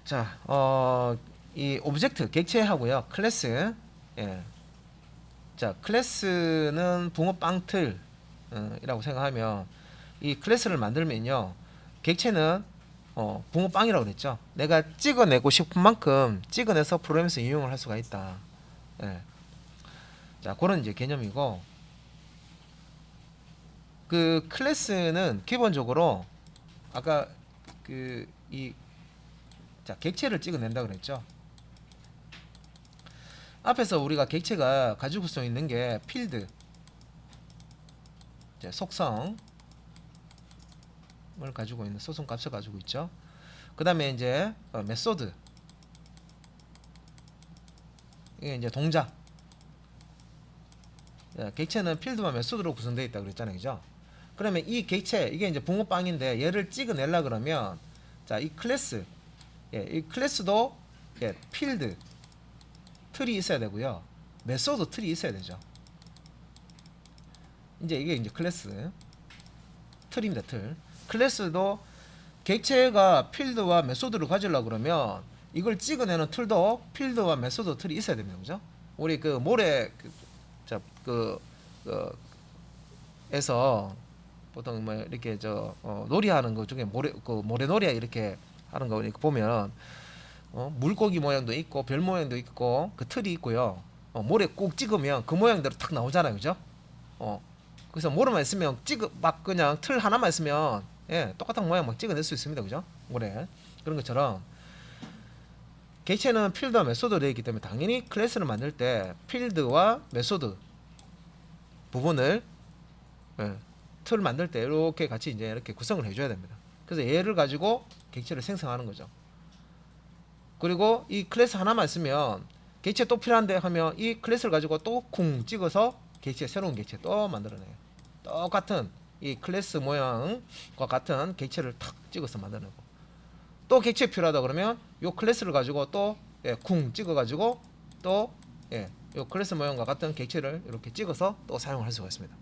자, 이 오브젝트 객체하고요. 클래스. 예. 자, 클래스는 붕어빵틀 이라고 생각하면 이 클래스를 만들면요. 객체는 붕어빵이라고 그랬죠. 내가 찍어내고 싶은 만큼 찍어내서 프로그램에서 이용을 할 수가 있다. 예. 자, 그런 이제 개념이고 그 클래스는 기본적으로 아까 이 객체를 찍어낸다 그랬죠. 앞에서 우리가 객체가 가지고 수 있는 게 필드, 속성을 가지고 있는 소송 값을 가지고 있죠. 그 다음에 이제 메소드, 이게 이제 동작. 객체는 필드와 메소드로 구성되어 있다 그랬잖아요, 그죠? 그러면 이 객체, 이게 이제 붕어빵인데 얘를 찍어내려 그러면 자, 이 클래스, 이 클래스도 필드 틀이 있어야 되고요. 메소드 틀이 있어야 되죠. 이제 이게 이제 클래스 틀입니다. 틀. 클래스도 객체가 필드와 메소드를 가지려고 그러면 이걸 찍어내는 틀도 필드와 메소드 틀이 있어야 됩니다. 그죠? 우리 그 모래 에서 보통 뭐 이렇게 놀이하는 거 중에 모래놀이 이렇게 하는 거 이렇게 보면 물고기 모양도 있고 별 모양도 있고 그 틀이 있고요. 모래 꼭 찍으면 그 모양대로 탁 나오잖아요, 그죠? 그래서 모래만 있으면 막 그냥 틀 하나만 있으면 똑같은 모양 막 찍어낼 수 있습니다, 그죠? 모래 그런 것처럼 객체는 필드와 메소드로 되어 있기 때문에 당연히 클래스를 만들 때 필드와 메소드 부분을 틀을 만들 때 이렇게 같이 이제 이렇게 구성을 해줘야 됩니다. 그래서 얘를 가지고 객체를 생성하는 거죠. 그리고 이 클래스 하나만 쓰면 객체 또 필요한데 하면 이 클래스를 가지고 또 쿵 찍어서 객체 새로운 객체 또 만들어내요. 똑같은 이 클래스 모양과 같은 객체를 탁 찍어서 만들어내고 또 객체 필요하다 그러면 요 클래스를 가지고 또 쿵 찍어가지고 또 요 클래스 모양과 같은 객체를 이렇게 찍어서 또 사용할 수가 있습니다.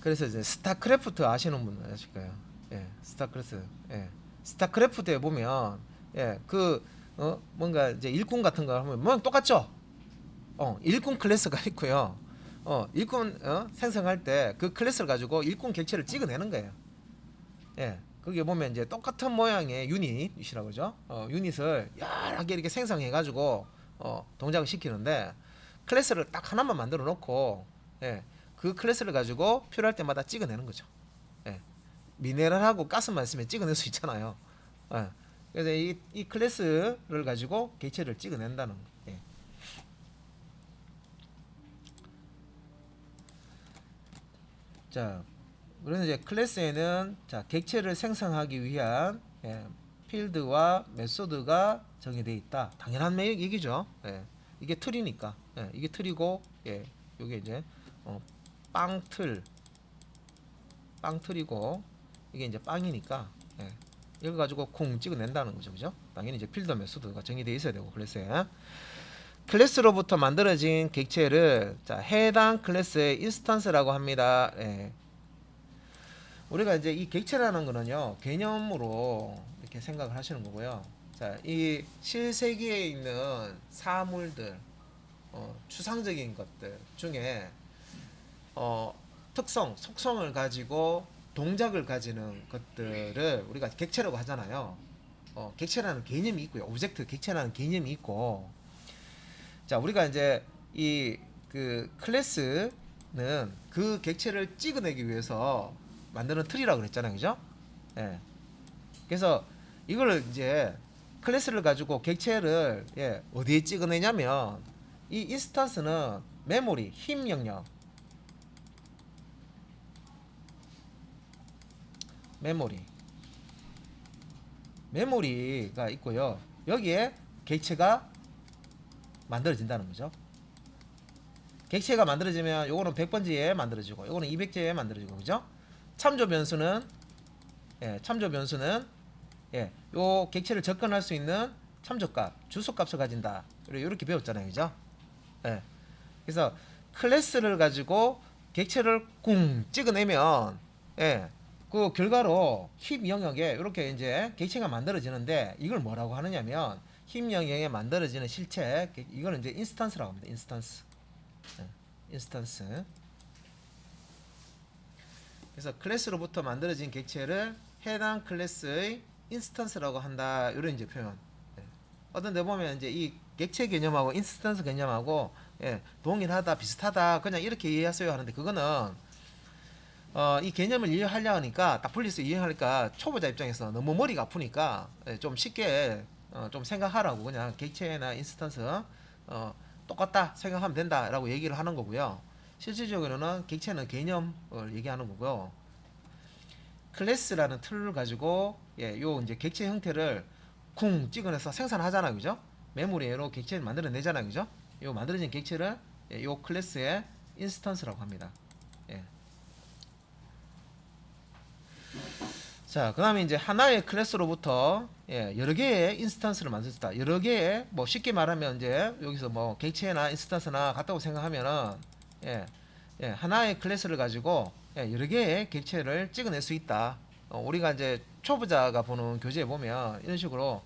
그래서 이제 스타크래프트 아시는 분은 아실 거예요. 스타크래프트. 스타크래프트에 보면 뭔가 이제 일꾼 같은 거 하면 모양 똑같죠. 일꾼 클래스가 있고요. 일꾼 생성할 때 그 클래스를 가지고 일꾼 객체를 찍어내는 거예요. 거기에 보면 이제 똑같은 모양의 유닛이라고 그러죠. 유닛을 여러 개 이렇게 생성해 가지고 동작을 시키는데 클래스를 딱 하나만 만들어 놓고 그 클래스를 가지고 필요할 때마다 찍어내는 거죠. 미네랄하고 가스만 있으면 찍어낼 수 있잖아요. 그래서 이 클래스를 가지고 객체를 찍어낸다는 거. 자, 그래서 이제 클래스에는 객체를 생성하기 위한 필드와 메소드가 정의되어 있다. 당연한 얘기죠. 이게 틀이니까. 이게 틀이고, 이게 이제 빵틀이고 이게 이제 빵이니까 이거 가지고 콩 찍어낸다는 거죠, 그죠? 당연히 이제 필드 메소드가 정의되어 있어야 되고 클래스에 클래스로부터 만들어진 객체를 해당 클래스의 인스턴스라고 합니다. 우리가 이제 이 객체라는 거는요 개념으로 이렇게 생각을 하시는 거고요. 이 실세계에 있는 사물들, 추상적인 것들 중에 속성을 가지고 동작을 가지는 것들을 우리가 객체라고 하잖아요. 객체라는 개념이 있고요. 오브젝트 객체라는 개념이 있고, 자, 우리가 이제 이 클래스는 그 객체를 찍어내기 위해서 만드는 틀이라고 그랬잖아요, 그죠? 그래서 이걸 이제 클래스를 가지고 객체를 어디에 찍어내냐면 이 인스턴스는 메모리, 힘 영역, 메모리가 있고요. 여기에 객체가 만들어진다는 거죠. 객체가 만들어지면 요거는 100번지에 만들어지고 요거는 200제에 만들어지고, 그죠? 참조 변수는 요 객체를 접근할 수 있는 참조값, 주소값을 가진다. 이렇게 배웠잖아요, 그죠? 그래서 클래스를 가지고 객체를 쿵 찍어내면 그 결과로 힙 영역에 이렇게 이제 객체가 만들어지는데 이걸 뭐라고 하느냐면 힙 영역에 만들어지는 실체 이거는 이제 인스턴스라고 합니다. 인스턴스. 인스턴스. 그래서 클래스로부터 만들어진 객체를 해당 클래스의 인스턴스라고 한다. 이런 이제 표현. 어떤 데 보면 이제 이 객체 개념하고 인스턴스 개념하고 동일하다, 비슷하다, 그냥 이렇게 이해하세요 하는데 그거는 이 개념을 이해하려 하니까 딱 분리해서 이해하니까 초보자 입장에서 너무 머리가 아프니까 좀 쉽게 좀 생각하라고 그냥 객체나 인스턴스 똑같다 생각하면 된다라고 얘기를 하는 거고요. 실질적으로는 객체는 개념을 얘기하는 거고요. 클래스라는 틀을 가지고 요 이제 객체 형태를 쿵 찍어내서 생산하잖아요, 그죠? 메모리로 객체를 만들어내잖아요, 그죠? 요 만들어진 객체를 요 클래스의 인스턴스라고 합니다. 자, 그 다음에 이제 하나의 클래스로부터 여러 개의 인스턴스를 만들 수 있다. 여러 개의 뭐 쉽게 말하면 이제 여기서 뭐 객체나 인스턴스나 같다고 생각하면은 하나의 클래스를 가지고 여러 개의 객체를 찍어낼 수 있다. 우리가 이제 초보자가 보는 교재에 보면 이런 식으로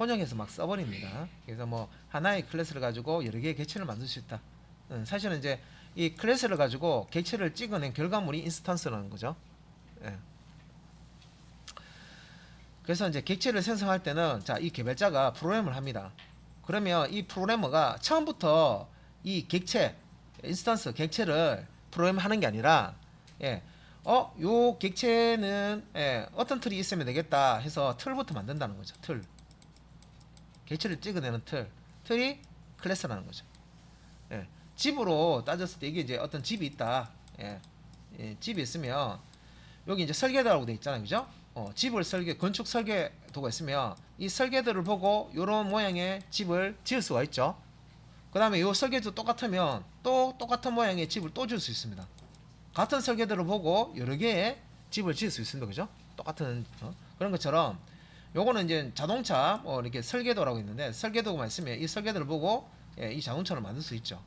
혼용해서 막 써버립니다. 그래서 뭐 하나의 클래스를 가지고 여러 개의 객체를 만들 수 있다. 사실은 이제 이 클래스를 가지고 객체를 찍어낸 결과물이 인스턴스라는 거죠. 그래서 이제 객체를 생성할 때는 자, 이 개발자가 프로그램을 합니다. 그러면 이 프로그래머가 처음부터 이 객체, 인스턴스 객체를 프로그램하는 게 아니라 요 객체는 어떤 틀이 있으면 되겠다 해서 틀부터 만든다는 거죠. 틀. 객체를 찍어내는 틀. 틀이 클래스라는 거죠. 집으로 따졌을 때 이게 이제 어떤 집이 있다. 집이 있으면 여기 이제 설계도라고 돼 있잖아요. 그죠? 집을 건축 설계도가 있으면 이 설계도를 보고 이런 모양의 집을 지을 수가 있죠. 그 다음에 이 설계도 똑같으면 또 똑같은 모양의 집을 또 지을 수 있습니다. 같은 설계도를 보고 여러 개의 집을 지을 수 있습니다. 그죠? 똑같은 그런 것처럼 요거는 이제 자동차 이렇게 설계도라고 있는데 설계도가 있으면 이 설계도를 보고 이 자동차를 만들 수 있죠.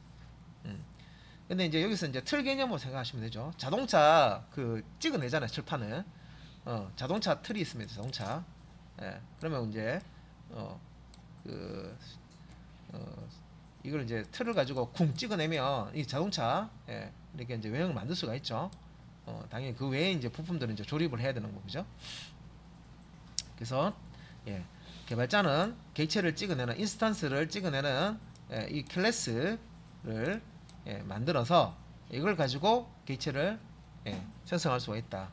근데 이제 여기서 이제 틀 개념으로 생각하시면 되죠. 자동차 그 찍어내잖아요, 칠판을. 자동차 틀이 있습니다. 자동차. 그러면 이제 이걸 이제 틀을 가지고 쿵 찍어내면 이 자동차 이렇게 이제 외형을 만들 수가 있죠. 당연히 그 외에 이제 부품들은 이제 조립을 해야 되는 거죠. 그래서 개발자는 객체를 찍어내는 인스턴스를 찍어내는 이 클래스를 만들어서 이걸 가지고 객체를 생성할 수가 있다.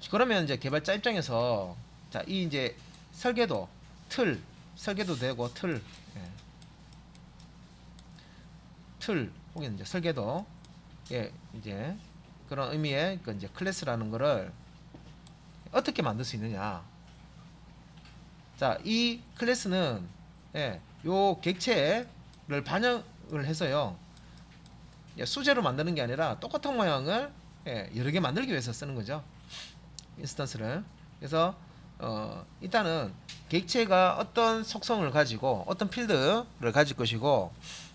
그러면 이제 개발자 입장에서 자, 이 이제 설계도 틀 설계도 되고 틀 혹은 이제 설계도 이제 그런 의미의 그 이제 클래스라는 거를 어떻게 만들 수 있느냐. 자, 이 클래스는 요 객체를 반영을 해서요. 수제로 만드는 게 아니라 똑같은 모양을 여러 개 만들기 위해서 쓰는 거죠. 인스턴스를. 그래서 일단은 객체가 어떤 속성을 가지고 어떤 필드를 가질 것이고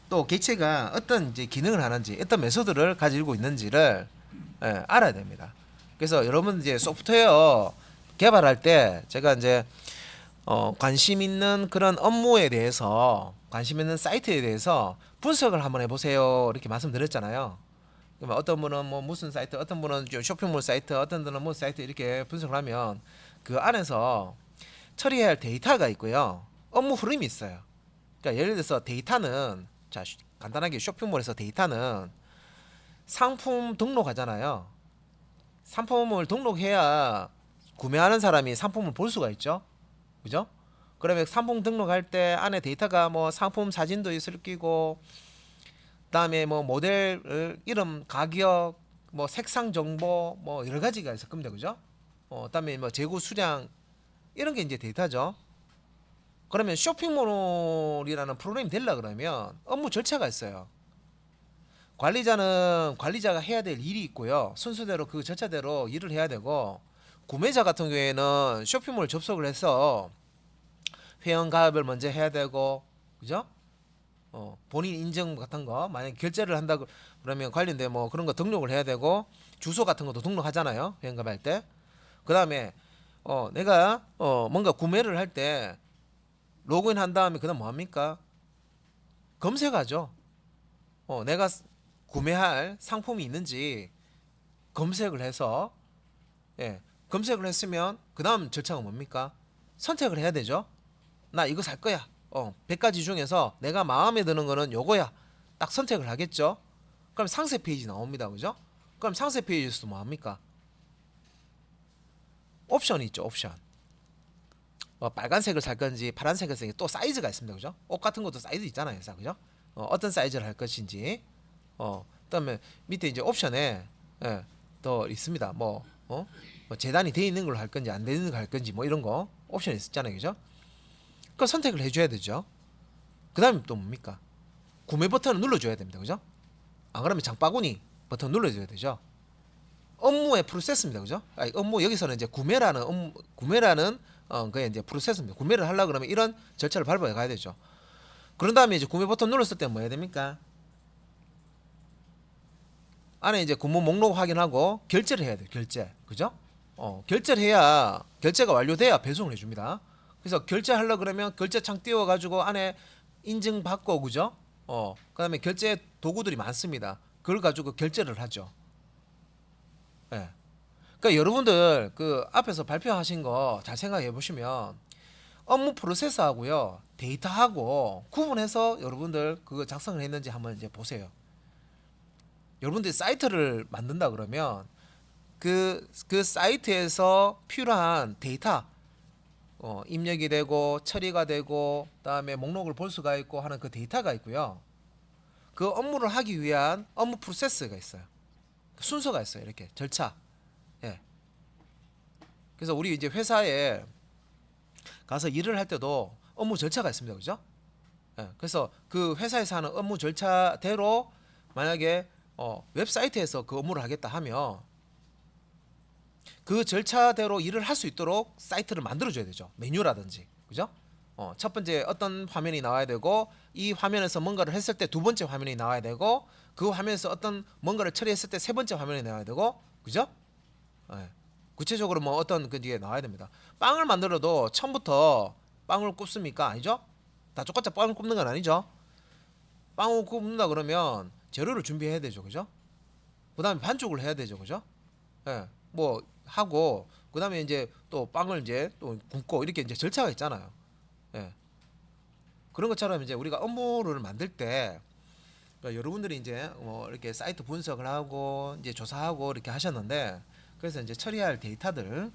또 객체가 어떤 이제 기능을 하는지 어떤 메소드를 가지고 있는지를 알아야 됩니다. 그래서 여러분 이제 소프트웨어 개발할 때 제가 이제 관심 있는 그런 업무에 대해서 관심 있는 사이트에 대해서 분석을 한번 해보세요 이렇게 말씀드렸잖아요. 그러면 어떤 분은 뭐 무슨 사이트, 어떤 분은 쇼핑몰 사이트, 어떤 분은 뭐 사이트 이렇게 분석을 하면 그 안에서 처리해야 할 데이터가 있고요. 업무 흐름이 있어요. 그러니까 예를 들어서 데이터는 자 간단하게 쇼핑몰에서 데이터는 상품 등록하잖아요. 상품을 등록해야 구매하는 사람이 상품을 볼 수가 있죠. 그죠? 그러면 상품 등록할 때 안에 데이터가 뭐 상품 사진도 있을 끼고 그다음에 뭐 모델 이름, 가격, 뭐 색상 정보 뭐 여러 가지가 있을 겁니다. 그죠? 그다음에 뭐 재고 수량 이런 게 이제 데이터죠. 그러면 쇼핑몰이라는 프로그램이 되려 그러면 업무 절차가 있어요. 관리자는 관리자가 해야 될 일이 있고요. 순서대로 그 절차대로 일을 해야 되고 구매자 같은 경우에는 쇼핑몰 접속을 해서 회원 가입을 먼저 해야 되고, 그죠? 본인 인증 같은 거 만약 결제를 한다 그러면 관련된 뭐 그런 거 등록을 해야 되고, 주소 같은 것도 등록하잖아요, 회원 가입할 때. 그 다음에 내가 뭔가 구매를 할 때 로그인 한 다음에 그다음 뭐 합니까? 검색하죠. 내가 구매할 상품이 있는지 검색을 해서, 예, 검색을 했으면 그 다음 절차가 뭡니까? 선택을 해야 되죠. 나 이거 살 거야. 100가지 중에서 내가 마음에 드는 거는 요거야. 딱 선택을 하겠죠. 그럼 상세 페이지 나옵니다. 그죠? 그럼 상세 페이지에서 뭐 합니까? 옵션이 있죠. 옵션. 빨간색을 살 건지 파란색을 살 건지 또 사이즈가 있습니다. 그죠? 옷 같은 것도 사이즈 있잖아요. 그죠? 어떤 사이즈를 할 것인지. 그다음에 밑에 이제 옵션에, 예, 더 있습니다. 뭐 재단이 돼 있는 걸로 할 건지 안 되는 걸 할 건지 뭐 이런 거 옵션이 있잖아요. 그죠? 그 선택을 해줘야 되죠. 그다음에 또 뭡니까? 구매 버튼을 눌러줘야 됩니다. 그죠? 안 그러면 장바구니 버튼 눌러줘야 되죠. 업무의 프로세스입니다. 그죠? 업무 여기서는 이제 구매라는 그게 이제 프로세스입니다. 구매를 하려 그러면 이런 절차를 밟아야 가야 되죠. 그런 다음에 이제 구매 버튼 눌렀을 때 뭐 해야 됩니까? 안에 이제 구매 목록 확인하고 결제를 해야 돼요. 결제. 그죠? 결제를 해야, 결제가 완료돼야 배송을 해줍니다. 그래서 결제하려 그러면 결제창 띄워가지고 안에 인증받고, 그죠? 그 다음에 결제 도구들이 많습니다. 그걸 가지고 결제를 하죠. 예. 그러니까 여러분들 그 앞에서 발표하신 거 잘 생각해 보시면 업무 프로세스하고요, 데이터하고 구분해서 여러분들 그거 작성을 했는지 한번 이제 보세요. 여러분들이 사이트를 만든다 그러면 그 사이트에서 필요한 데이터, 입력이 되고 처리가 되고 그다음에 목록을 볼 수가 있고 하는 그 데이터가 있고요. 그 업무를 하기 위한 업무 프로세스가 있어요. 순서가 있어요. 이렇게 절차. 예. 그래서 우리 이제 회사에 가서 일을 할 때도 업무 절차가 있습니다. 그죠? 예. 그래서 그 회사에서 하는 업무 절차대로 만약에 웹사이트에서 그 업무를 하겠다 하면 그 절차대로 일을 할 수 있도록 사이트를 만들어줘야 되죠. 메뉴라든지. 그죠? 첫 번째 어떤 화면이 나와야 되고, 이 화면에서 뭔가를 했을 때 두 번째 화면이 나와야 되고, 그 화면에서 어떤 뭔가를 처리했을 때 세 번째 화면이 나와야 되고, 그죠? 예. 구체적으로 뭐 어떤 그 뒤에 나와야 됩니다. 빵을 만들어도 처음부터 빵을 굽습니까? 아니죠? 다 똑같이 빵을 굽는 건 아니죠. 빵을 굽는다 그러면 재료를 준비해야 되죠. 그죠? 그 다음에 반죽을 해야 되죠. 그죠? 예. 뭐 하고 그 다음에 이제 또 빵을 이제 또 굽고 이렇게 이제 절차가 있잖아요. 예. 그런 것처럼 이제 우리가 업무를 만들 때, 그러니까 여러분들이 이제 이렇게 사이트 분석을 하고 이제 조사하고 이렇게 하셨는데, 그래서 이제 처리할 데이터들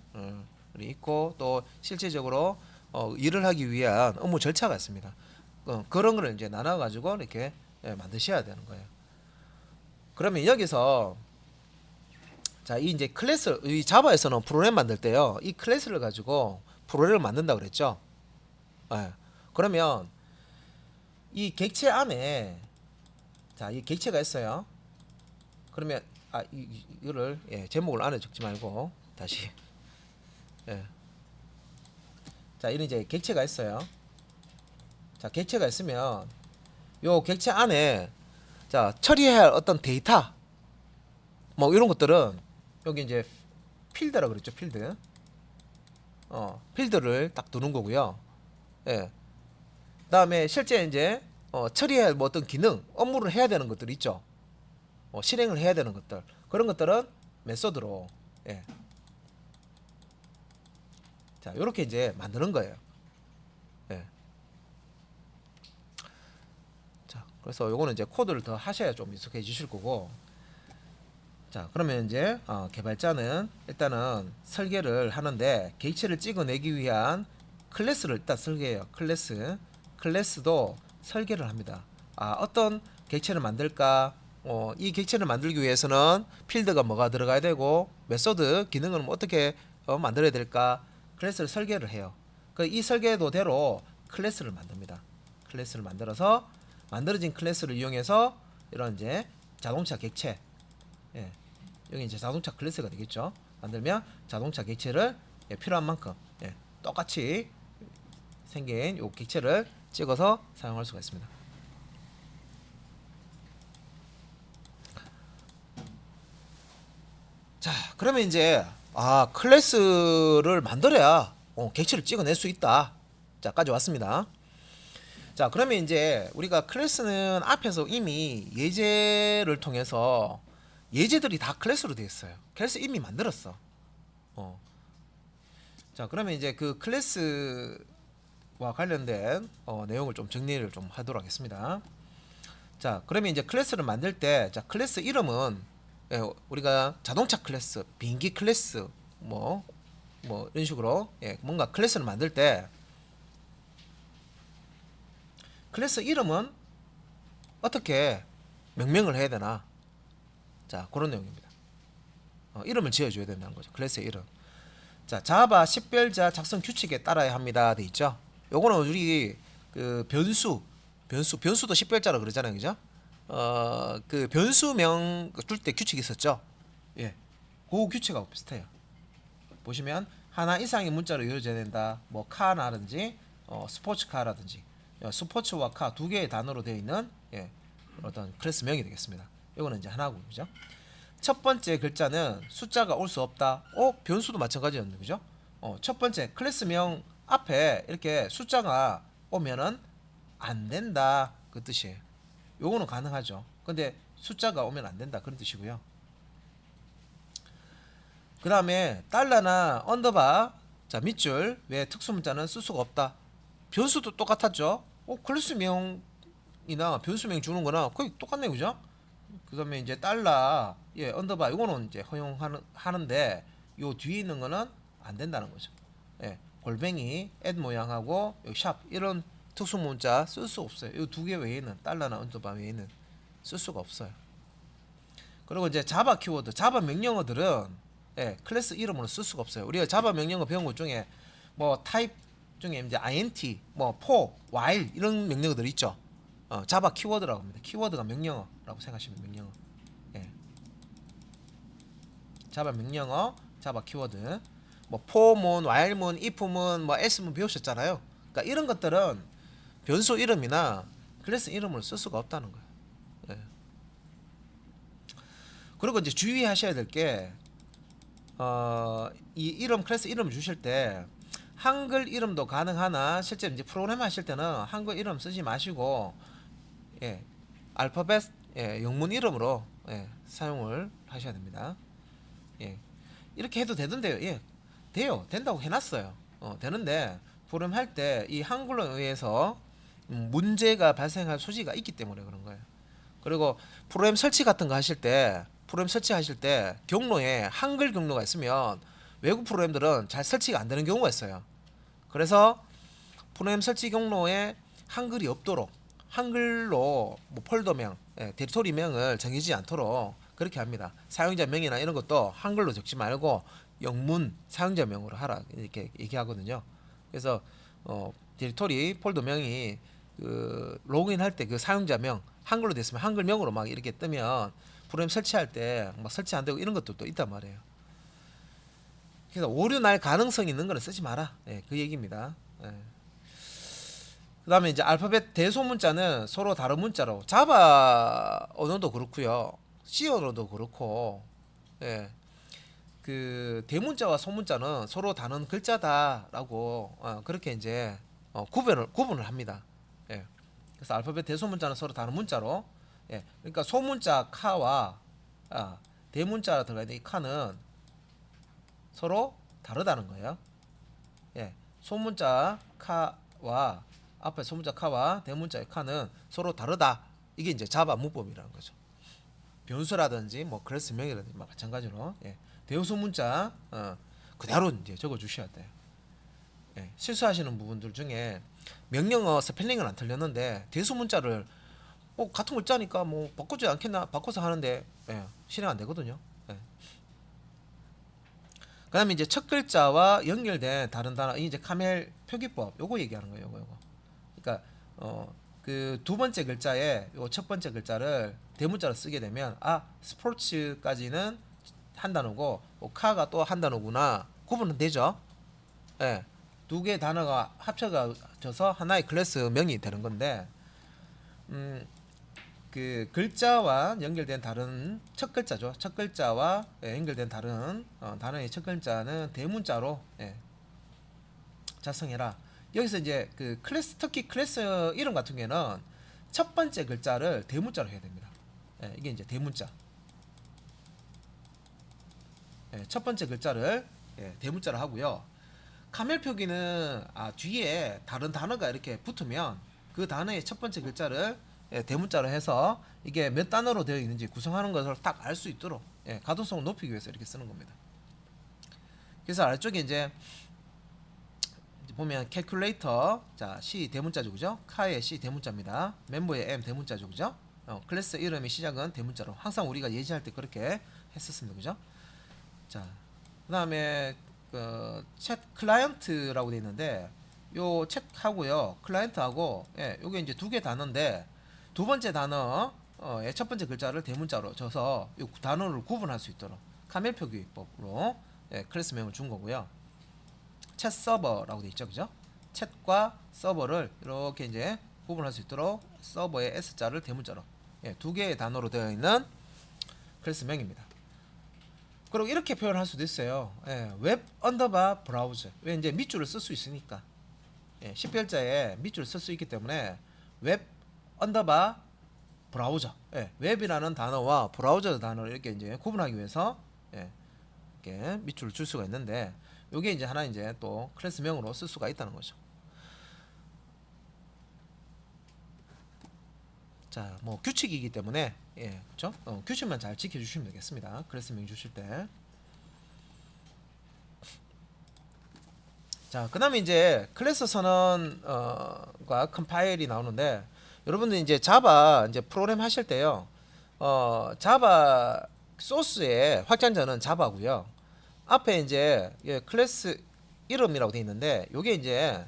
있고 또 실제적으로 일을 하기 위한 업무 절차가 있습니다. 그런 거를 이제 나눠 가지고 이렇게, 예, 만드셔야 되는 거예요. 그러면 여기서 자, 이 이제 클래스, 이 자바에서는 프로그램 만들 때요, 이 클래스를 가지고 프로그램을 만든다 그랬죠. 예. 그러면 이 객체 안에, 자, 이 객체가 있어요. 그러면 이거를, 예, 제목을 안에 적지 말고 다시, 예. 자, 이런 이제 객체가 있어요. 자, 객체가 있으면 요 객체 안에, 자, 처리해야 할 어떤 데이터 뭐 이런 것들은 여기 이제 필드라고 그랬죠. 필드. 필드를 딱 두는 거고요. 예. 그다음에 실제 이제 처리해야 할 뭐 어떤 기능, 업무를 해야 되는 것들 있죠. 실행을 해야 되는 것들, 그런 것들은 메소드로, 예. 자, 요렇게 이제 만드는 거예요. 예. 자, 그래서 요거는 이제 코드를 더 하셔야 좀 익숙해지실 거고. 자, 그러면 이제 개발자는 일단은 설계를 하는데, 객체를 찍어내기 위한 클래스를 일단 설계해요. 클래스도 설계를 합니다. 어떤 객체를 만들까? 이 객체를 만들기 위해서는 필드가 뭐가 들어가야 되고, 메소드 기능은 뭐 어떻게 만들어야 될까? 클래스를 설계를 해요. 이 설계도대로 클래스를 만듭니다. 클래스를 만들어서 만들어진 클래스를 이용해서 이런 이제 자동차 객체, 예, 여기 이제 자동차 클래스가 되겠죠. 만들면 자동차 객체를, 예, 필요한 만큼, 예, 똑같이 생긴 요 객체를 찍어서 사용할 수가 있습니다. 자, 그러면 이제 클래스를 만들어야 객체를 찍어낼 수 있다. 자까지 왔습니다. 자, 그러면 이제 우리가 클래스는 앞에서 이미 예제를 통해서 예제들이 다 클래스로 되어 있어요. 클래스 이미 만들었어. 자, 그러면 이제 그 클래스와 관련된 내용을 좀 정리를 좀 하도록 하겠습니다. 자, 그러면 이제 클래스를 만들 때, 자, 클래스 이름은 우리가 자동차 클래스, 비행기 클래스, 뭐 이런 식으로 뭔가 클래스를 만들 때 클래스 이름은 어떻게 명명을 해야 되나? 자, 그런 내용입니다. 이름을 지어줘야 된다는 거죠. 클래스의 이름. 자, 자바 식별자 작성 규칙에 따라야 합니다. 돼 있죠. 요거는 우리 그 변수도 식별자라 그러잖아요, 그죠? 그 변수명 줄 때 규칙이 있었죠. 예, 그 규칙하고 비슷해요. 보시면 하나 이상의 문자로 이루어져야 된다. 뭐 카라든지 스포츠카라든지 스포츠와 카 두 개의 단어로 되어 있는 어떤 클래스명이 되겠습니다. 이거는 이제 하나고, 그죠? 첫 번째 글자는 숫자가 올 수 없다. 변수도 마찬가지였는데, 그죠? 첫 번째 클래스명 앞에 이렇게 숫자가 오면은 안 된다, 그 뜻이에요. 요거는 가능하죠. 근데 숫자가 오면 안 된다, 그런 뜻이고요. 그 다음에 달러나 언더바, 자, 밑줄 왜 특수문자는 쓸 수가 없다. 변수도 똑같았죠. 클래스명이나 변수명 주는 거나 거의 똑같네, 그죠? 그 다음에 이제 달러, 언더바, 이거는 이제 허용하는데 요 뒤에 있는 거는 안 된다는 거죠. 골뱅이, 앳 모양하고 샵 이런 특수 문자 쓸 수 없어요. 이 두 개 외에는, 달러나 언더바 외에는 쓸 수가 없어요. 그리고 이제 자바 키워드, 자바 명령어들은 클래스 이름으로 쓸 수가 없어요. 우리가 자바 명령어 배운 것 중에 뭐 타입 중에 이제 int, 뭐 for, while 이런 명령어들 있죠. 자바 키워드라고 합니다. 키워드가 명령어라고 생각하시면 명령어. 자바 명령어, 자바 키워드. 뭐 for문, while문, if문, 뭐 else문 배우셨잖아요. 그러니까 이런 것들은 변수 이름이나 클래스 이름을 쓸 수가 없다는 거예요. 그리고 이제 주의하셔야 될 게 이 이름 클래스 이름을 주실 때 한글 이름도 가능하나 실제 이제 프로그램 하실 때는 한글 이름 쓰지 마시고 알파벳 영문 이름으로 사용을 하셔야 됩니다. 이렇게 해도 되던데요. 된다고 해놨어요. 되는데 프로그램 할 때 이 한글로 의해서 문제가 발생할 소지가 있기 때문에 그런 거예요. 그리고 프로그램 설치 같은 거 하실 때 경로에 한글 경로가 있으면 외국 프로그램들은 잘 설치가 안 되는 경우가 있어요. 그래서 프로그램 설치 경로에 한글이 없도록 한글로 뭐 폴더명, 디렉토리명을 정해지지 않도록 그렇게 합니다. 사용자명이나 이런 것도 한글로 적지 말고 영문 사용자명으로 하라 이렇게 얘기하거든요. 그래서 디렉토리 폴더명이 그 로그인할 때 그 사용자명 한글로 됐으면 한글명으로 막 이렇게 뜨면 프로그램 설치할 때 막 설치 안 되고 이런 것도 또 있단 말이에요. 그래서 오류 날 가능성이 있는 거는 쓰지 마라. 그 얘기입니다. 그 다음에 이제 알파벳 대소문자는 서로 다른 문자로 자바 언어도 그렇고요. C 언어도 그렇고 그 대문자와 소문자는 서로 다른 글자다라고 그렇게 이제 구분을 합니다. 그래서 알파벳 대소문자는 서로 다른 문자로 그러니까 소문자 카와 대문자 들어가 있는 이 카는 서로 다르다는 거예요. 소문자 카와 앞에 소문자 카와 대문자의 카는 서로 다르다. 이게 이제 자바 문법이라는 거죠. 변수라든지 뭐 클래스명이라든지 마찬가지로 대소문자 그대로 이제 적어 주셔야 돼요. 실수하시는 부분들 중에 명령어 스펠링은 안 틀렸는데 대소문자를 같은 글자니까 뭐 바꾸지 않겠나 바꿔서 하는데 실행 안 되거든요. 그다음에 이제 첫 글자와 연결된 다른 단어, 이제 카멜 표기법 요거 얘기하는 거예요. 요거. 그러니까 그 두 번째 글자에 요 첫 번째 글자를 대문자로 쓰게 되면 스포츠까지는 한 단어고 카가 또 한 단어구나 구분은 되죠. 두 개의 단어가 합쳐져서 하나의 클래스명이 되는 건데, 그 글자와 연결된 다른 첫 글자죠. 첫 글자와 연결된 다른 단어의 첫 글자는 대문자로 작성해라. 여기서 이제 그 클래스, 특히 클래스 이름 같은 경우에는 첫 번째 글자를 대문자로 해야 됩니다. 이게 이제 대문자. 첫 번째 글자를 대문자로 하고요. 카멜 표기는 뒤에 다른 단어가 이렇게 붙으면 그 단어의 첫 번째 글자를 대문자로 해서 이게 몇 단어로 되어 있는지 구성하는 것을 딱 알 수 있도록 가동성을 높이기 위해서 이렇게 쓰는 겁니다. 그래서 아래쪽에 이제 보면 calculator, 자 C 대문자죠, 그죠? 카의 C 대문자입니다. 멤버의 M 대문자죠, 그죠? 클래스 이름의 시작은 대문자로 항상 우리가 예시할 때 그렇게 했었습니다, 그죠? 자, 그다음에 그 챗 클라이언트라고 되어 있는데 요 챗하고요 클라이언트하고 요게 이제 두 개 단어인데 두 번째 단어의 첫 번째 글자를 대문자로 줘서 이 단어를 구분할 수 있도록 카멜 표기법으로 클래스명을 준 거고요. 챗 서버라고 되어 있죠, 그죠? 챗과 서버를 이렇게 이제 구분할 수 있도록 서버의 S자를 대문자로 두 개의 단어로 되어 있는 클래스명입니다. 그리고 이렇게 표현할 수도 있어요. 웹 언더바 브라우저. 왜 이제 밑줄을 쓸 수 있으니까. 10별자에 밑줄을 쓸 수 있기 때문에 웹 언더바 브라우저. 웹이라는 단어와 브라우저 단어를 이렇게 이제 구분하기 위해서 이렇게 밑줄을 줄 수가 있는데 요게 이제 하나 이제 또 클래스명으로 쓸 수가 있다는 거죠. 자, 뭐 규칙이기 때문에 그렇죠? 규칙만 잘 지켜주시면 되겠습니다. 클래스명 주실 때. 자, 그다음에 이제 클래스 선언과 컴파일이 나오는데 여러분들 이제 자바 이제 프로그램 하실 때요, 자바 소스의 확장자는 자바고요. 앞에 이제 클래스 이름이라고 되어 있는데 요게 이제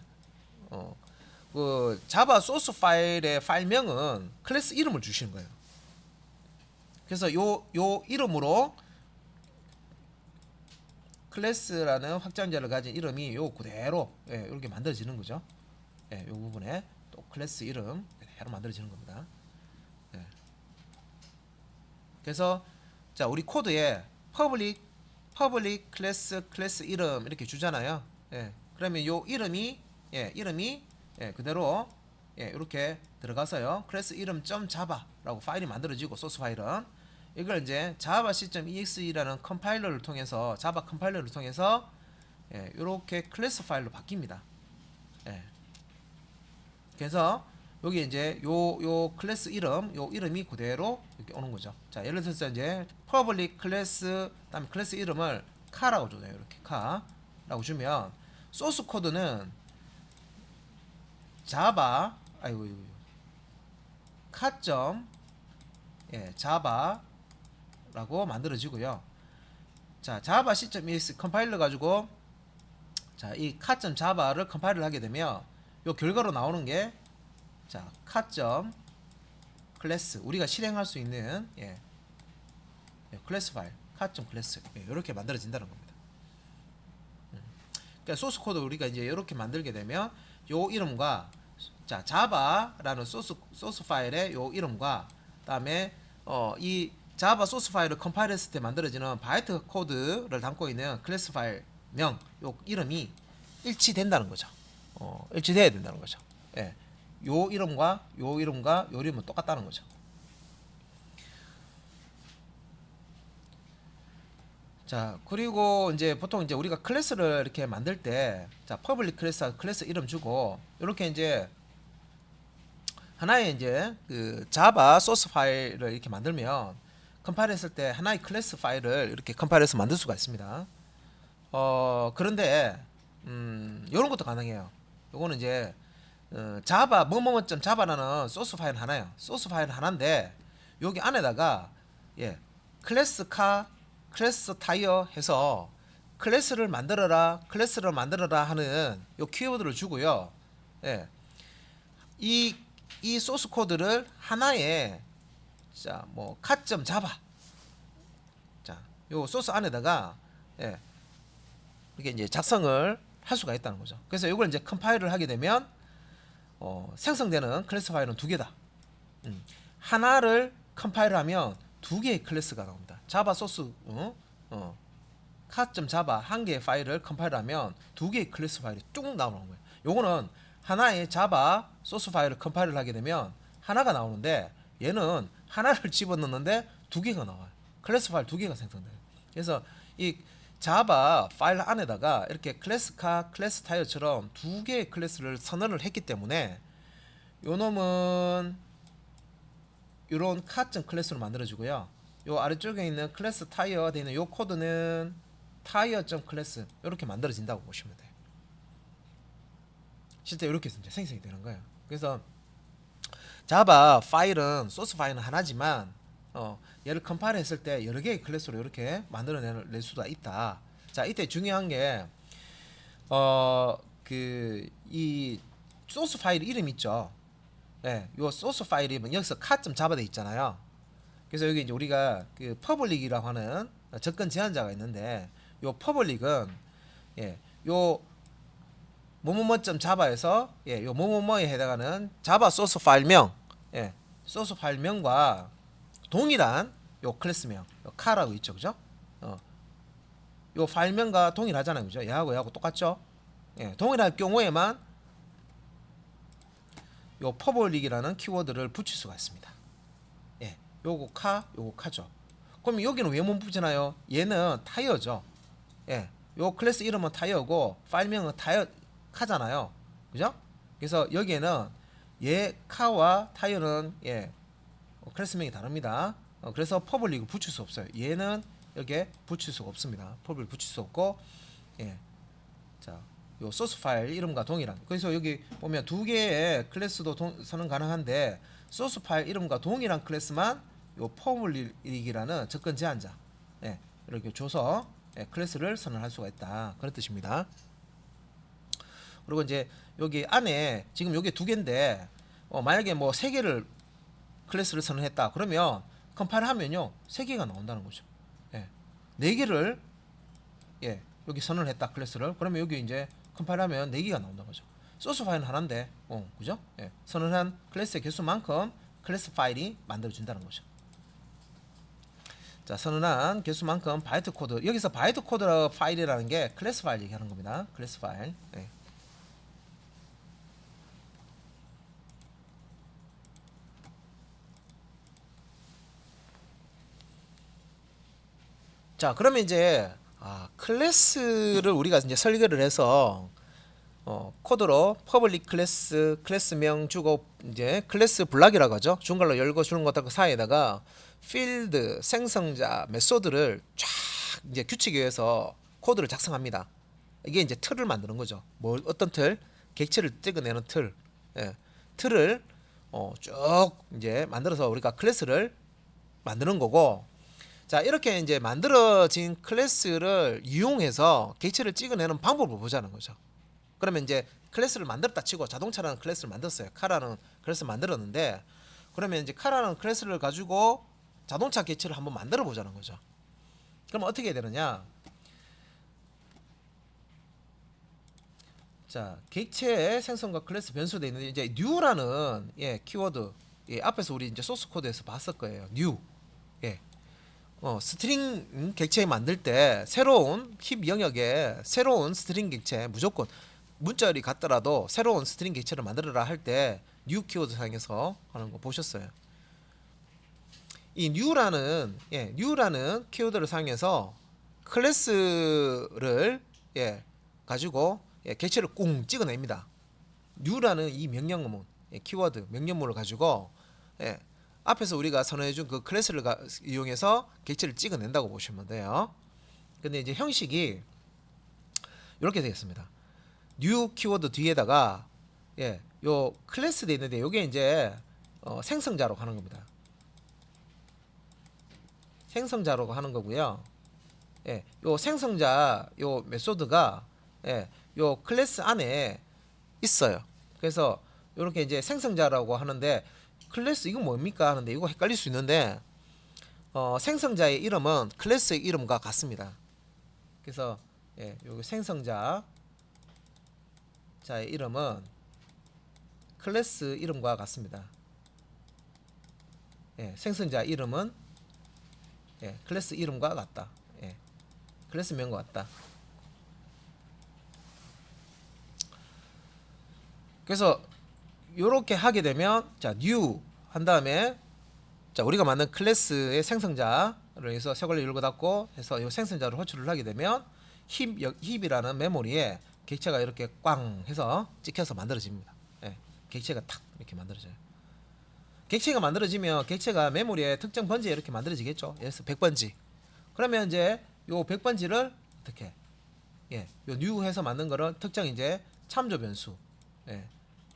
그 자바 소스 파일의 파일명은 클래스 이름을 주시는 거예요. 그래서 요 이름으로 클래스라는 확장자를 가진 이름이 요 그대로 이렇게 만들어지는 거죠. 요 부분에 또 클래스 이름 그대로 만들어지는 겁니다. 그래서 자, 우리 코드에 public 클래스 이름 이렇게 주잖아요. 그러면 요 이름이 그대로 이렇게 들어가서요 클래스 이름 .java라고 파일이 만들어지고 소스 파일은 이걸 이제 java c.exe라는 컴파일러를 통해서 자바 컴파일러를 통해서 이렇게 클래스 파일로 바뀝니다. 그래서 여기 이제 요 클래스 이름 요 이름이 그대로 이렇게 오는 거죠. 자, 예를 들어서 이제 public 클래스 그다음에 클래스 이름을 카라고 줘요. 이렇게 카라고 주면 소스 코드는 자바 카.java라고 만들어지고요. 자, java c.ex 컴파일러 가지고 자, 이 카.java를 컴파일을 하게 되면 요 결과로 나오는 게 자, 카.클래스 우리가 실행할 수 있는 클래스 파일 카.클래스 이렇게 만들어진다는 겁니다. 그러니까 소스 코드 우리가 이제 이렇게 만들게 되면 요 이름과 자, 자바라는 소스 파일의 요 이름과 그다음에 이 자바 소스 파일을 컴파일했을 때 만들어지는 바이트 코드를 담고 있는 클래스 파일 명 요 이름이 일치된다는 거죠. 일치돼야 된다는 거죠. 요 이름과 요 이름은 똑같다는 거죠. 자, 그리고 이제 보통 이제 우리가 클래스를 이렇게 만들 때 자, 퍼블릭 클래스 이름 주고 이렇게 이제 하나의 이제 그 자바 소스 파일을 이렇게 만들면 컴파일했을 때 하나의 클래스 파일을 이렇게 컴파일해서 만들 수가 있습니다. 그런데 이런 것도 가능해요. 요거는 이제 자바 자바라는 소스 파일 하나요. 소스 파일 하나인데 여기 안에다가 클래스 클래스 타이어 해서 클래스를 만들어라 하는 요 키워드를 주고요. 이 소스 코드를 하나의 자, 뭐 카.java 자, 요 소스 안에다가 이렇게 이제 작성을 할 수가 있다는 거죠. 그래서 이걸 이제 컴파일을 하게 되면 생성되는 클래스 파일은 두 개다. 하나를 컴파일하면 두 개의 클래스가 나옵니다. 자바 소스 cat.java 한 개의 파일을 컴파일하면 두 개의 클래스 파일이 쭉 나오는 거예요. 요거는 하나의 자바 소스 파일을 컴파일을 하게 되면 하나가 나오는데 얘는 하나를 집어넣는데 두 개가 나와요. 클래스 파일 두 개가 생성돼요. 그래서 이 자바 파일 안에다가 이렇게 클래스카, 클래스 타이어처럼 두 개의 클래스를 선언을 했기 때문에 요 놈은 요런 cat 클래스로 만들어지고요. 요 아래쪽에 있는 클래스 타이어 되어 있는 요 코드는 타이어.클래스 이렇게 만들어진다고 보시면 돼요. 실제 이렇게 이제 생성이 되는 거예요. 그래서 자바 파일은 소스 파일은 하나지만 얘를 컴파일 했을 때 여러 개의 클래스로 이렇게 만들어낼 수가 있다. 자, 이때 중요한 게 이 소스 파일 이름 있죠. 예, 요 소스 파일 이름 여기서 cat.java 돼 있잖아요. 그래서 여기 이제 우리가 그 퍼블릭이라고 하는 접근 제한자가 있는데 요 퍼블릭은 요 뭐뭐뭐.java에서 요 뭐뭐뭐에 해당하는 자바 소스 파일명 소스 파일명과 동일한 요 클래스명 요 카라고 있죠, 그죠? 요 파일명과 동일하잖아요, 그죠? 얘하고 똑같죠? 동일할 경우에만 요 퍼블릭이라는 키워드를 붙일 수가 있습니다. 요거 카죠. 그럼 여기는 왜 못 붙이나요? 얘는 타이어죠. 요 클래스 이름은 타이어고 파일명은 타이어 카잖아요, 그죠? 그래서 여기에는 얘 카와 타이어는 클래스명이 다릅니다. 그래서 퍼블릭을 붙일 수 없어요. 얘는 여기에 붙일 수가 없습니다. 퍼블릭 붙일 수 없고, 자, 요 소스 파일 이름과 동일한. 그래서 여기 보면 두 개의 클래스도 선언 가능한데 소스 파일 이름과 동일한 클래스만 요 퍼블릭이라는 접근 제한자 이렇게 줘서 클래스를 선언할 수가 있다. 그런 뜻입니다. 그리고 이제 여기 안에 지금 여기 두 개인데 만약에 뭐 세 개를 클래스를 선언했다. 그러면 컴파일 하면요 세 개가 나온다는 거죠. 네 개를 여기 선언했다 클래스를. 그러면 여기 이제 컴파일하면 네 개가 나온다는 거죠. 소스 파일은 하나인데, 그죠? 선언한 클래스의 개수만큼 클래스 파일이 만들어진다는 거죠. 자, 선언한 개수만큼 바이트 코드. 여기서 바이트 코드 파일이라는 게 클래스 파일 얘기하는 겁니다. 클래스 파일. 자, 그러면 이제 클래스를 우리가 이제 설계를 해서 코드로 퍼블릭 클래스, 클래스명 주고 이제 클래스 블락이라고 하죠. 중괄호 열고 주는 것 사이에다가 필드, 생성자, 메소드를 쫙 이제 규칙에 의해서 코드를 작성합니다. 이게 이제 틀을 만드는 거죠. 뭐 어떤 틀? 객체를 찍어내는 틀. 틀을 쭉 이제 만들어서 우리가 클래스를 만드는 거고. 자, 이렇게 이제 만들어진 클래스를 이용해서 객체를 찍어내는 방법을 보자는 거죠. 그러면 이제 클래스를 만들었다 치고 자동차라는 클래스를 만들었어요. 카라는 클래스를 만들었는데 그러면 이제 카라는 클래스를 가지고 자동차 객체를 한번 만들어 보자는 거죠. 그럼 어떻게 해야 되느냐? 자, 객체 생성과 클래스 변수도 있는데 이제 new라는 키워드 앞에서 우리 이제 소스 코드에서 봤을 거예요. new. 스트링 객체 만들 때 새로운 힙 영역에 새로운 스트링 객체 무조건 문자열이 같더라도 새로운 스트링 객체를 만들어라 할 때 new 키워드 사용해서 하는 거 보셨어요. 이 new라는 키워드를 사용해서 클래스를 가지고 객체를 꽁 찍어냅니다. new라는 이 명령문 키워드 명령문을 가지고 앞에서 우리가 선언해준 그 클래스를 이용해서 객체를 찍어낸다고 보시면 돼요. 근데 이제 형식이 이렇게 되겠습니다. new 키워드 뒤에다가 요 클래스 돼 있는데 요게 이제 생성자로 하는 겁니다. 생성자로 하는 거고요. 요 생성자 요 메소드가 요 클래스 안에 있어요. 그래서 이렇게 이제 생성자라고 하는데 클래스 이건 뭡니까 하는데 이거 헷갈릴 수 있는데 생성자의 이름은 클래스의 이름과 같습니다. 그래서 여기 생성자 생성자의 이름은 클래스 이름과 같습니다. 예, 생성자 이름은 예, 클래스 이름과 같다. 예, 클래스명과 같다. 그래서 요렇게 하게 되면 자 new 한 다음에 자 우리가 만든 클래스의 생성자를 해서 새 관리 열고 닫고 해서 이 생성자를 호출을 하게 되면 힙이라는 메모리에 객체가 이렇게 꽝 해서 찍혀서 만들어집니다. 예, 객체가 탁 이렇게 만들어져요. 객체가 만들어지면 객체가 메모리에 특정 번지에 이렇게 만들어지겠죠. 예를 100번지. 그러면 이제 요 100번지를 어떻게 예, 요 new 해서 만든 거를 특정 이제 참조 변수 예,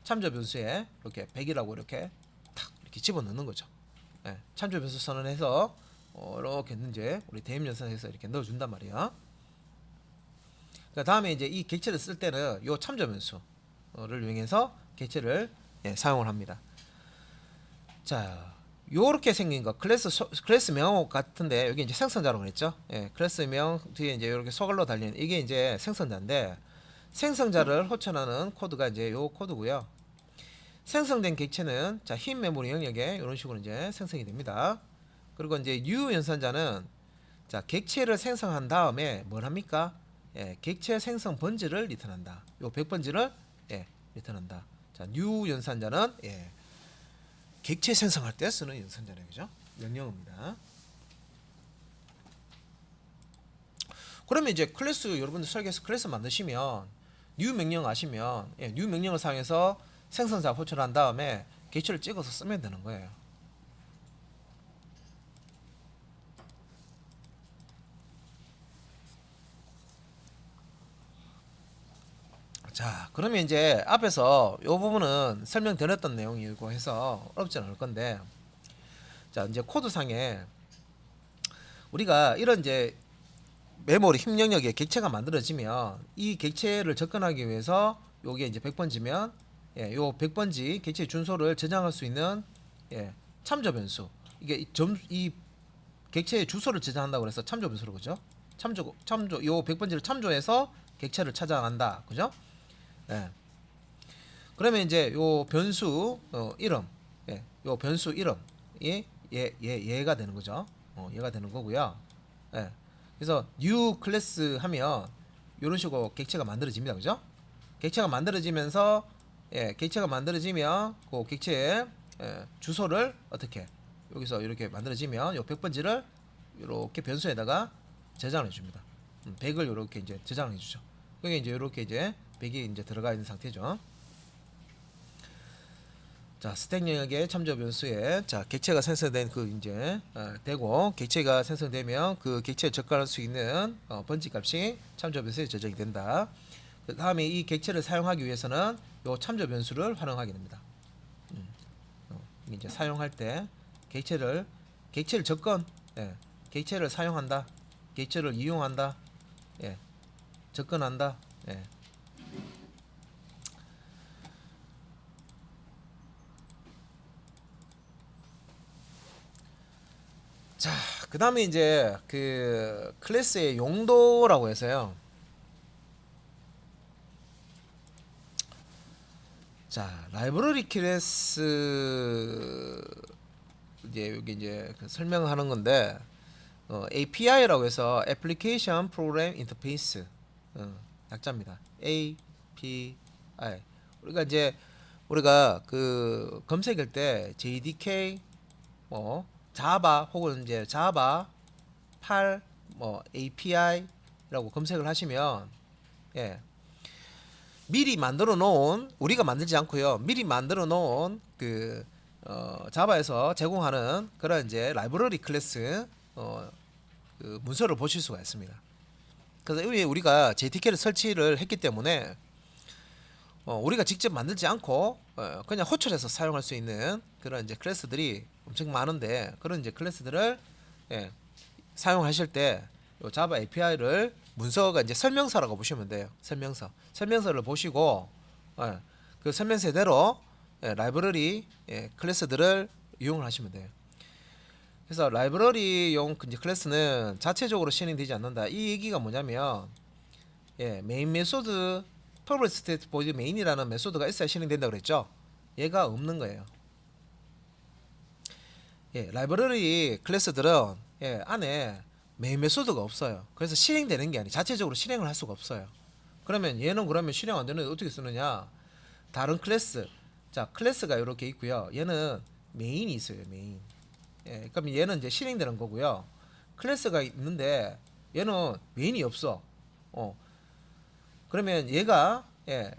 참조 변수에 이렇게 100이라고 이렇게 탁 이렇게 집어넣는 거죠. 예, 참조 변수 선언해서 이렇게 이제 우리 대입 연산에서 이렇게 넣어준단 말이야. 그 다음에 이제 이 객체를 쓸 때는 요 참조 변수를 이용해서 객체를 예, 사용을 합니다. 자, 요렇게 생긴 거 클래스명 같은데 여기 이제 생성자라고 그랬죠. 예, 클래스명 뒤에 이제 이렇게 소글로 달린 이게 이제 생성자인데 생성자를 호출하는 코드가 이제 요 코드고요. 생성된 객체는 자, 흰 메모리 영역에 이런 식으로 이제 생성이 됩니다. 그리고 이제 new 연산자는 자, 객체를 생성한 다음에 뭘 합니까? 예, 객체 생성 번지를 리턴한다. 요 100번지를 예, 리턴한다. 자, new 연산자는 예, 객체 생성할 때 쓰는 연산자네, 그죠? 명령어입니다. 그러면 이제 클래스 여러분들 설계해서 클래스 만드시면 new 명령 아시면 예, new 명령을 사용해서 생성자 호출한 다음에 객체를 찍어서 쓰면 되는 거예요. 자, 그러면 이제 앞에서 이 부분은 설명드렸던 내용이고 해서 어렵지는 않을 건데, 자, 이제 코드상에 우리가 이런 이제 메모리 힙 영역에 객체가 만들어지면 이 객체를 접근하기 위해서 요게 이제 100번지면 예, 요 100번지 객체 준소를 저장할 수 있는 예, 참조 변수. 이게 이 객체의 주소를 저장한다고 그래서 참조 변수로 그죠? 참조 요 100번지를 참조해서 객체를 찾아낸다. 그죠? 예. 그러면 이제 요 변수 이름, 예, 요 변수 이름이 얘가 되는 거죠. 얘가 되는 거고요. 예. 그래서 new 클래스 하면 이런 식으로 객체가 만들어집니다, 그죠? 객체가 만들어지면서 예, 객체가 만들어지면 그 객체의 예, 주소를 어떻게 여기서 이렇게 만들어지면 요 100번지를 이렇게 변수에다가 저장을 해줍니다. 100을 이렇게 이제 저장해 주죠. 그게 이제 이렇게 이제 100이 이제 들어가 있는 상태죠. 자, 스택 영역의 참조 변수에 자, 객체가 생성된 그 이제 되고 객체가 생성되면 그 객체에 접근할 수 있는 번지 값이 참조 변수에 저장이 된다. 그 다음에 이 객체를 사용하기 위해서는 요 참조 변수를 활용하게 됩니다. 이제 사용할 때 객체를 접근, 예, 객체를 사용한다, 객체를 이용한다, 예, 접근한다, 예. 자, 그 다음에 이제 그 클래스의 용도라고 해서요. 자, 라이브러리 클래스 이제 여기 이제 그 설명하는 건데 API라고 해서 Application Program Interface 약자입니다. API. 우리가 그 검색할 때 JDK 뭐 자바 혹은 이제 자바 8 뭐 API라고 검색을 하시면 예. 미리 만들어 놓은 우리가 만들지 않고요. 미리 만들어 놓은 그 자바에서 제공하는 그런 이제 라이브러리 클래스 그 문서를 보실 수가 있습니다. 그래서 우리가 JDK를 설치를 했기 때문에 우리가 직접 만들지 않고 그냥 호출해서 사용할 수 있는 그런 이제 클래스들이 엄청 많은데 그런 이제 클래스들을 예, 사용하실 때 요 자바 API를 문서가 이제 설명서라고 보시면 돼요. 설명서를 보시고 그 설명서대로 라이브러리 클래스들을 이용을 하시면 돼요. 그래서 라이브러리용 이제 클래스는 자체적으로 실행되지 않는다. 이 얘기가 뭐냐면 메인 메소드 public state void main이라는 메소드가 있어야 실행된다 그랬죠. 얘가 없는 거예요. 예, 라이브러리 클래스들은 안에 메인 메소드가 없어요. 그래서 실행되는 게 아니 자체적으로 실행을 할 수가 없어요. 그러면 얘는 그러면 실행 안 되는데 어떻게 쓰느냐? 다른 클래스. 자, 클래스가 이렇게 있고요. 얘는 메인이 있어요. 메인. 예, 그럼 얘는 이제 실행되는 거고요. 클래스가 있는데 얘는 메인이 없어. 그러면 얘가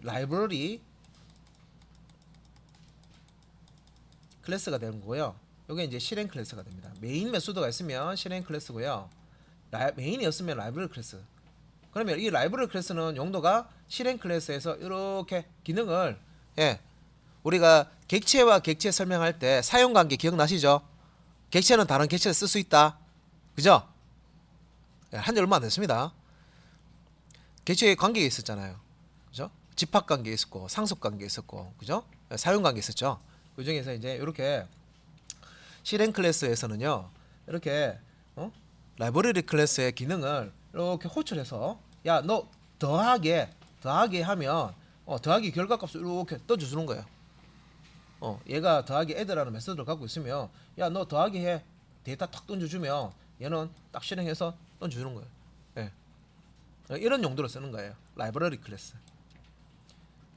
라이브러리 클래스가 되는 거고요. 이게 이제 실행 클래스가 됩니다. 메인 메소드가 있으면 실행 클래스고요. 메인이 없으면 라이브러리 클래스. 그러면 이 라이브러리 클래스는 용도가 실행 클래스에서 이렇게 기능을 우리가 객체와 객체 설명할 때 사용관계 기억나시죠? 객체는 다른 객체를 쓸 수 있다. 그죠? 한지 얼마 안 됐습니다. 객체의 관계가 있었잖아요. 그죠? 집합관계 있었고 상속관계 있었고 그죠? 사용관계 있었죠. 그 중에서 이제 이렇게 실행 클래스에서는요. 이렇게 라이브러리 클래스의 기능을 이렇게 호출해서 야 너 더하게 하면 더하기 결과값을 이렇게 떠주는 거예요. 얘가 더하기 add라는 메소드를 갖고 있으면 야 너 더하기 해 데이터 탁 던져주면 얘는 딱 실행해서 던져주는 거예요. 예. 이런 용도로 쓰는 거예요. 라이브러리 클래스.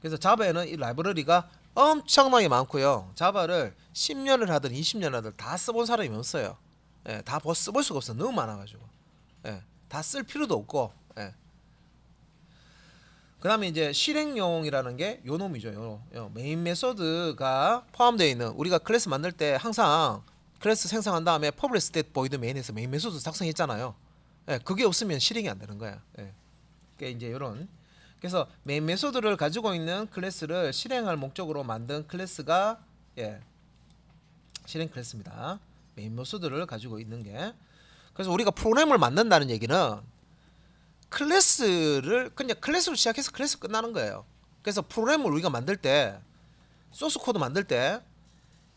그래서 자바에는 이 라이브러리가 엄청나게 많고요. 자바를 10년을 하든 20년을 하든 다 써본 사람이 없어요. 다 써볼 수가 없어. 너무 많아가지고. 다 쓸 필요도 없고. 그 다음에 이제 실행용이라는 게 요 놈이죠. 요 메인 메소드가 포함되어 있는 우리가 클래스 만들 때 항상 클래스 생성한 다음에 public state void main에서 메인 메소드 작성했잖아요. 그게 없으면 실행이 안 되는 거야. 그게 이제 요런. 그래서 메인 메소드를 가지고 있는 클래스를 실행할 목적으로 만든 클래스가 실행 클래스입니다. 메인 메소드를 가지고 있는 게. 그래서 우리가 프로그램을 만든다는 얘기는 클래스를 그냥 클래스로 시작해서 클래스 끝나는 거예요. 그래서 프로그램을 우리가 만들 때 소스 코드 만들 때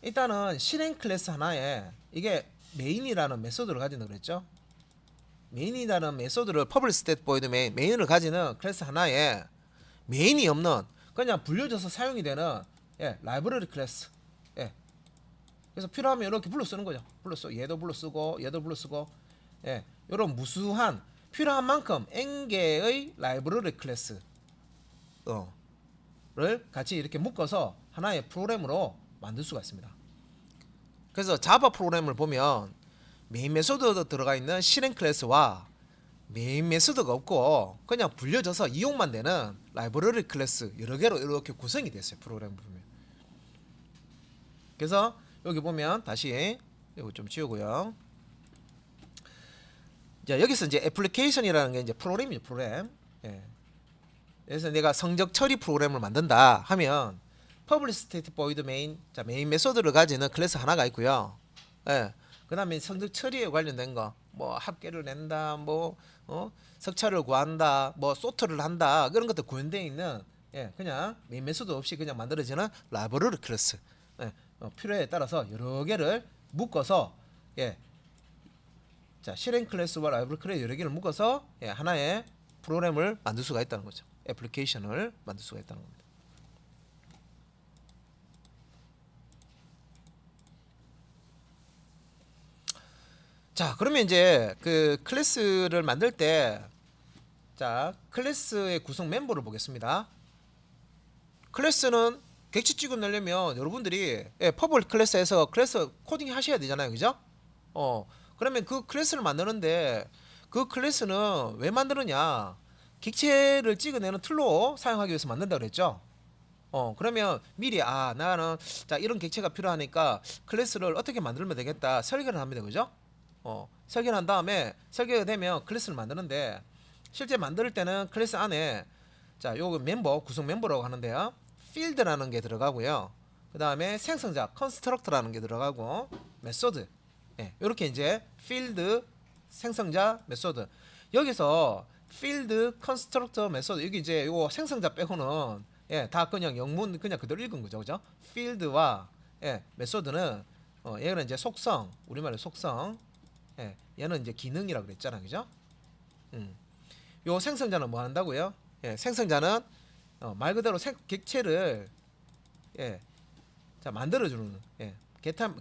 일단은 실행 클래스 하나에 이게 메인이라는 메소드를 가진다 그랬죠. 메인이라는 메소드를 public state void 메인을 가지는 클래스 하나에 메인이 없는 그냥 불려져서 사용이 되는 라이브러리 클래스. 그래서 필요하면 이렇게 불러 쓰는 거죠. 불러 써. 얘도 불러 쓰고 얘도 불러 쓰고 이런 무수한 필요한 만큼 n개의 라이브러리 클래스를 같이 이렇게 묶어서 하나의 프로그램으로 만들 수가 있습니다. 그래서 자바 프로그램을 보면 메인 메소드 들어가 있는 실행 클래스와 메인 메소드가 없고 그냥 불려져서 이용만 되는 라이브러리 클래스 여러 개로 이렇게 구성이 됐어요. 프로그램 보면. 그래서 여기 보면 다시 이거 좀 지우고요. 자, 여기서 이제 애플리케이션이라는 게 이제 프로그램이죠. 프로그램. 그래서 내가 성적 처리 프로그램을 만든다 하면 public state void main, 자 메인 메소드를 가지는 클래스 하나가 있고요. 그 다음에 성적 처리에 관련된 거, 뭐 합계를 낸다, 뭐 석차를 구한다, 뭐 소트를 한다, 그런 것들 구현되어 있는 그냥 메인 메소드 없이 그냥 만들어지는 라이브러리 클래스. 필요에 따라서 여러 개를 묶어서 자 실행 클래스와 라이브러리 클래스 여러 개를 묶어서 하나의 프로그램을 만들 수가 있다는 거죠. 애플리케이션을 만들 수가 있다는 겁니다. 자 그러면 이제 그 클래스를 만들 때 자 클래스의 구성 멤버를 보겠습니다. 클래스는 객체 찍어 내려면 여러분들이 퍼블릭 클래스에서 클래스 코딩 하셔야 되잖아요. 그죠? 그러면 그 클래스를 만드는데 그 클래스는 왜 만드느냐? 객체를 찍어내는 툴로 사용하기 위해서 만든다 그랬죠. 그러면 미리 나는 자 이런 객체가 필요하니까 클래스를 어떻게 만들면 되겠다 설계를 합니다. 그죠? 설계를 한 다음에 설계가 되면 클래스를 만드는데 실제 만들 때는 클래스 안에 자 요거 멤버 구성 멤버라고 하는데요. 필드라는 게 들어가고요. 그 다음에 생성자 컨스트럭터라는 게 들어가고 메소드 이렇게 이제 필드 생성자 메소드 여기서 필드 컨스트럭터 메소드 여기 이제 요거 생성자 빼고는 다 그냥 영문 그냥 그대로 읽은 거죠. 그죠? 필드와 메소드는 얘는 이제 속성 우리말로 속성 얘는 이제 기능이라 그랬잖아. 그죠? 요 생성자는 뭐 한다고요? 생성자는 말 그대로 객체를 예, 자 만들어주는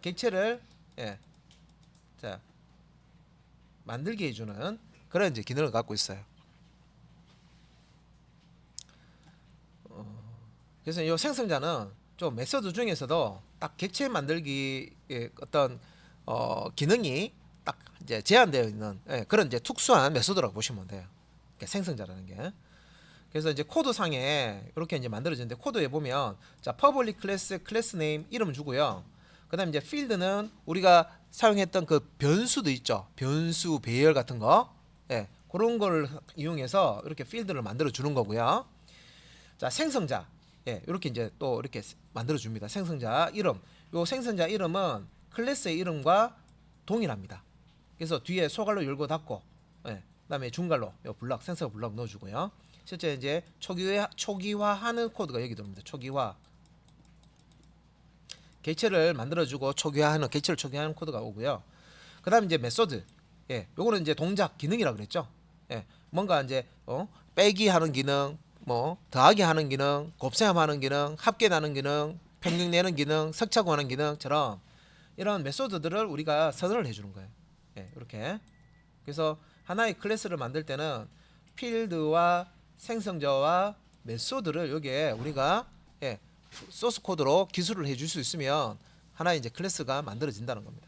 객체를 자 만들게 해주는 그런 이제 기능을 갖고 있어요. 그래서 이 생성자는 좀 메소드 중에서도 딱 객체 만들기의 어떤 기능이 딱 이제 제한되어 있는 그런 이제 특수한 메소드라고 보시면 돼요. 생성자라는 게. 그래서 이제 코드 상에 이렇게 이제 만들어지는데 코드에 보면 자 public class 클래스 네임 이름 주고요. 그다음 이제 필드는 우리가 사용했던 그 변수도 있죠. 변수 배열 같은 거. 그런 걸 이용해서 이렇게 필드를 만들어 주는 거고요. 자 생성자 이렇게 이제 또 이렇게 만들어 줍니다. 생성자 이름. 요 생성자 이름은 클래스의 이름과 동일합니다. 그래서 뒤에 소갈로 열고 닫고 그다음에 중갈로 요 블럭 생성 블럭 넣어 주고요. 실제 이제 초기화하는 코드가 여기 들어옵니다. 초기화. 객체를 만들어주고 객체를 초기화하는 코드가 오고요. 그다음 이제 메소드. 요거는 이제 동작 기능이라고 그랬죠. 뭔가 이제 빼기 하는 기능, 뭐 더하기 하는 기능, 곱셈하는 기능, 합계하는 기능, 평균 내는 기능, 석차 구하는 기능처럼 이런 메소드들을 우리가 선언을 해주는 거예요. 이렇게. 그래서 하나의 클래스를 만들 때는 필드와 생성자와 메소드를 여기에 우리가 소스 코드로 기술을 해줄 수 있으면 하나의 이제 클래스가 만들어진다는 겁니다.